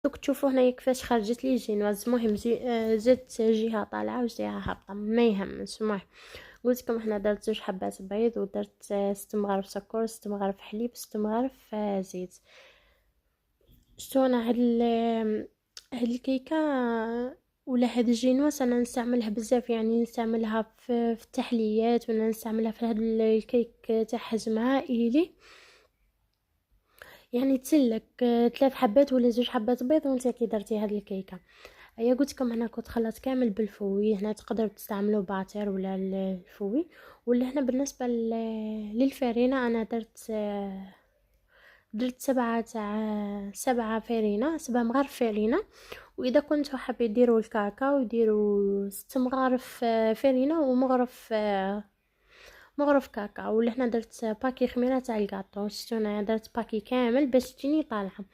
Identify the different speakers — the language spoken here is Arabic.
Speaker 1: دوك تشوفوا هنايا كيفاش خرجت لي جينواز. المهم زدت جهه طالعه وجهه هابطه، ما يهمش. المهم قلت لكم حنا درت 2 حبات بيض، ودرت 6 مغارف سكر، 6 مغارف حليب، 6 مغارف زيت. شتو انا هاد الكيكه ولا هاد الجينواس انا نستعملها بزاف، يعني نستعملها في التحليات، ولا نستعملها في هاد الكيك تاع حجم عائلي. يعني تسلك 3 حبات ولا 2 حبات بيض وانت كي درتي هاد الكيكه. هيا قلت لكم هنا كنت خلط كامل بالفوي. هنا تقدروا تستعملوا باتر ولا الفوي. ولا هنا بالنسبه للفرينه انا درت 7 فرينه. واذا كنتوا حابين ديروا الكاكاو ديروا 6 مغارف فرينه ومغرف مغرف كاكاو. ولا هنا درت باكي خميره تاع الكاطو. شفتوا انا درت باكي كامل باش تجيني طالعه.